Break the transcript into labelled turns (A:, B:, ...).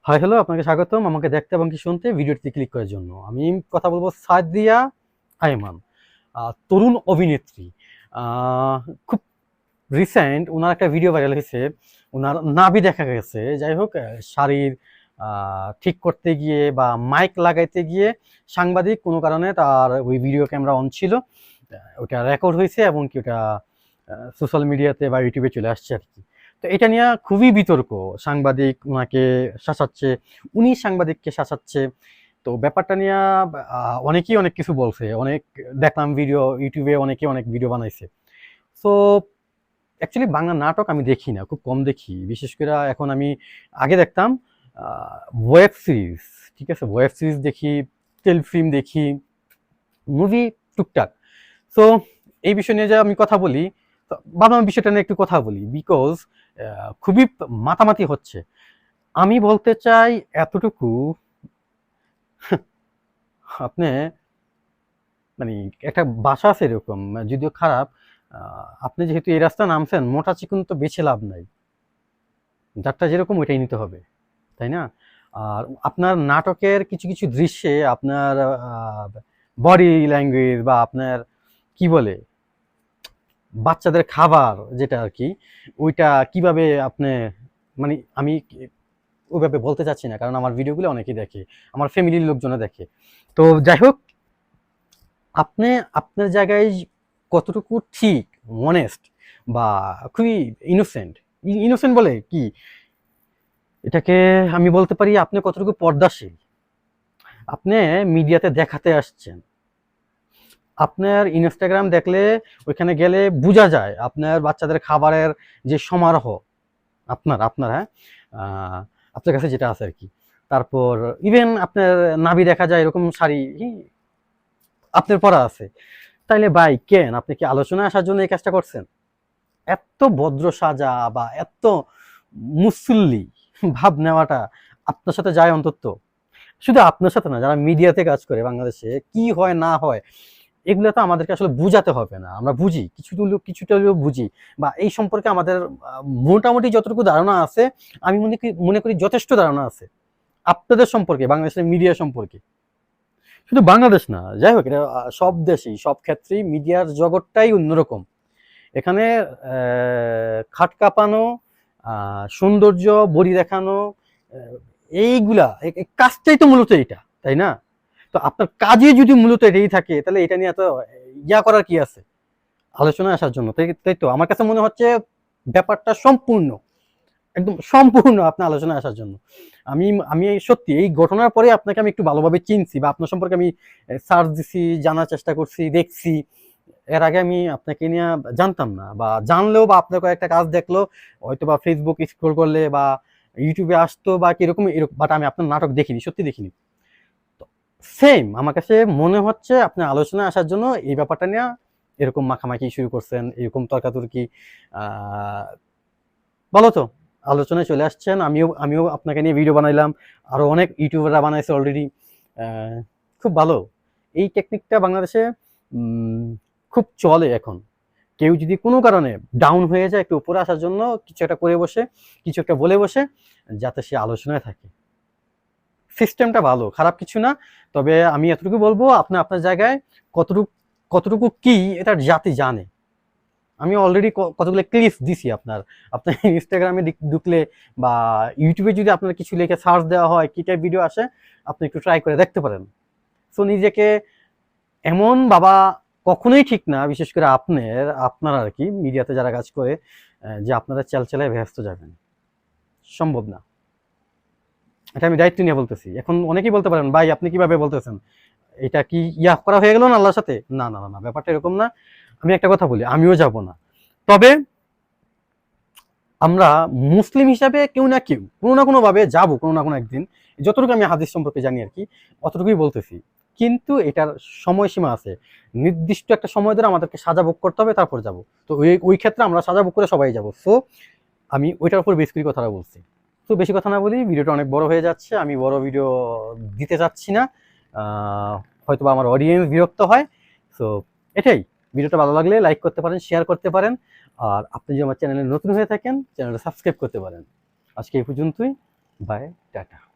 A: Hi hello, আপনাকে স্বাগতম আমাকে দেখতে এবং কি শুনতে ভিডিওটি ক্লিক করার জন্য। আমি কথা বলবো সাদিয়া আইমান, তরুণ অভিনেত্রী। আহ, খুব রিসেন্ট ওনার একটা ভিডিও ভাইরাল হয়েছে, ওনার নাভি দেখা গেছে। যাই হোক, শাড়ির ঠিক করতে গিয়ে বা মাইক লাগাইতে গিয়ে সাংবাদিক কোনো কারণে তার ওই ভিডিও ক্যামেরা অন ছিল, ওটা রেকর্ড হয়েছে এবং কি ওটা সোশ্যাল মিডিয়াতে বা ইউটিউবে চলে আসছে আর কি। তো এটা নিয়ে খুবই বিতর্ক। সাংবাদিক ওনাকে শাসাচ্ছে, উনি সাংবাদিককে শাসাচ্ছে। তো ব্যাপারটা নিয়ে অনেকেই অনেক কিছু বলছে, অনেক দেখলাম ভিডিও ইউটিউবে, অনেকে অনেক ভিডিও বানাইছে। সো অ্যাকচুয়ালি বাংলা নাটক আমি দেখি না, খুব কম দেখি। বিশেষ করে এখন আমি আগে দেখতাম ওয়েব সিরিজ, ঠিক আছে, ওয়েব সিরিজ দেখি, টেলিফিল্ম দেখি, মুভি টুকটাক। সো এই বিষয় নিয়ে যে আমি কথা বলি, তো ভাবলাম বিষয়টা নিয়ে একটু কথা বলি, বিকজ খুবই মাতামাতি হচ্ছে। আমি বলতে চাই এতটুকু, আপনি মানে একটা বাসা আছে এরকম, যদিও খারাপ, আপনি যেহেতু এই রাস্তা নামছেন, মোটা চিকুন তো বেছে লাভ নাই, যারটা যেরকম ওইটাই নিতে হবে, তাই না? আর আপনার নাটকের কিছু কিছু দৃশ্যে আপনার বডি ল্যাঙ্গুয়েজ বা আপনার কি বলে বাচ্চাদের খাবার যেটা আর কি, ওইটা কিভাবে আপনি, মানে আমি ওইভাবে বলতে চাচ্ছি না, কারণ আমার ভিডিওগুলো অনেকেই দেখে, আমার ফ্যামিলির লোকজনও দেখে। তো যাই হোক, আপনি আপনার জায়গায় কতটুকু ঠিক, অনেস্ট বা খুবই ইনোসেন্ট, ইনোসেন্ট বলে কি এটাকে আমি বলতে পারি, আপনি কতটুকু পর্দাশীল, আপনি মিডিয়াতে দেখাতে আসছেন। আপনার ইনস্টাগ্রাম দেখলে, ওইখানে গেলে বোঝা যায় আপনার বাচ্চাদের খাবারের যে সমারোহ, আপনার আপনার হ্যাঁ, আপনার কাছে যেটা আছে আর কি। তারপর ইভেন আপনার নাভি দেখা যায়, এরকম শাড়ি আপনার পরা আছে। তাইলে ভাই কেন আপনি কি আলোচনায় আসার জন্য এই কাজটা করছেন? এত ভদ্র সাজা বা এত মুসল্লি ভাব নেওয়াটা আপনার সাথে যায় অন্তত? শুধু আপনার সাথে না, যারা মিডিয়াতে কাজ করে বাংলাদেশে কি হয় না হয়, এগুলো তো আমাদেরকে আসলে বুঝাতে হবে না, আমরা বুঝি, কিছুটা হলেও বুঝি, বা এই সম্পর্কে আমাদের মোটামুটি যতটুকু ধারণা আছে, আমি মনে করি যথেষ্ট ধারণা আছে আপনাদের সম্পর্কে, বাংলাদেশের মিডিয়া সম্পর্কে। শুধু বাংলাদেশ না, যাই হোক, এটা সব দেশেই সব ক্ষেত্রেই মিডিয়ার জগৎটাই অন্যরকম। এখানে খাট কাঁপানো, সৌন্দর্য, বডি দেখানো, এইগুলা কাজটাই তো মূলত এটা, তাই না? তো আপনার কাজে যদি মূলত এটাই থাকে, তাহলে এটা নিয়ে এত ইয়া করার কি আছে আলোচনায় আসার জন্য? তাই তাই তো আমার কাছে মনে হচ্ছে ব্যাপারটা সম্পূর্ণ, একদম সম্পূর্ণ আপনার আলোচনায় আসার জন্য। আমি আমি সত্যি এই ঘটনার পরে আপনাকে আমি একটু ভালোভাবে চিনছি, বা আপনার সম্পর্কে আমি সার্চ দিছি, জানার চেষ্টা করছি, দেখছি। এর আগে আমি আপনাকে নিয়ে জানতাম না, বা জানলেও বা আপনার কয়েকটা কাজ দেখলো, হয়তো বা ফেসবুক স্ক্রল করলে বা ইউটিউবে আসতো বা কিরকম এরকম, বাট আমি আপনার নাটক দেখিনি, সত্যি দেখিনি। তো সেম আমার কাছে মনে হচ্ছে আপনি আলোচনায় আসার জন্য এই ব্যাপারটা নিয়ে এরকম মাখামাখি শুরু করছেন, এরকম তর্কাতর্কি। বলো তো, আলোচনায় চলে আসছেন, আমিও আমিও আপনাকে নিয়ে ভিডিও বানাইলাম, আরো অনেক ইউটিউবাররা বানাইছে অলরেডি। খুব ভালো এই টেকনিকটা বাংলাদেশে, খুব চলে এখন। কেউ যদি কোনো কারণে ডাউন হয়ে যায়, একটু উপরে আসার জন্য কিছু একটা করে বসে, কিছু একটা বলে বসে, যাতে সে আলোচনায় থাকে। সিস্টেমটা ভালো, খারাপ কিছু না। তবে আমি এতটুকু বলবো, আপনি আপনার জায়গায় কতটুকু কতটুকু কি এটার জাতি জানে। আমি অলরেডি কতগুলো ক্লিপ দিছি আপনার, আপনার ইনস্টাগ্রামে ঢুকলে বা ইউটিউবে যদি আপনার কিছু লিখে সার্চ দেওয়া হয়, কি টাইপ ভিডিও আসে, আপনি একটু ট্রাই করে দেখতে পারেন। সো নিজেকে এমন বাবা কখনোই ঠিক না, বিশেষ করে আপনারা আর কি মিডিয়াতে যারা কাজ করে, যে আপনারা চালচালায় ব্যস্ত যাবেন, সম্ভব না। এটা আমি দায়িত্ব নিয়ে বলতেছি। এখন অনেকেই বলতে পারেন, ভাই আপনি কিভাবে বলতেছেন, এটা কি ইয়া করা হয়ে গেল না আল্লাহর সাথে? না না না, ব্যাপারটা এরকম না। আমি একটা কথা বলি, আমিও যাব না। তবে আমরা মুসলিম হিসাবে কেউ না কেউ কোনো না কোনো ভাবে যাবো, কোনো না কোনো একদিন। যতটুকু আমি হাদিস সম্পর্কে জানি আর কি, অতটুকুই বলতেছি। কিন্তু এটার সময়সীমা আছে, নির্দিষ্ট একটা সময় ধরে আমাদেরকে সাজা ভোগ করতে হবে, তারপর যাব। তো ওই ক্ষেত্রে আমরা সাজা ভোগ করে সবাই যাব। সো আমি ওইটার উপর বেশ কিছু কথাটা বলছি। তো বেশি কথা না বলি, ভিডিওটা অনেক বড় হয়ে যাচ্ছে, আমি বড় ভিডিও দিতে চাচ্ছি না, হয়তো বা আমার অডিয়েন্স বিরক্ত হয়। সো এটাই। ভিডিওটা ভালো লাগলে লাইক করতে পারেন, শেয়ার করতে পারেন। আর আপনি যদি আমার চ্যানেলে নতুন হয়ে থাকেন, চ্যানেলটা সাবস্ক্রাইব করতে পারেন। আজকে এই পর্যন্তই। Bye, tata.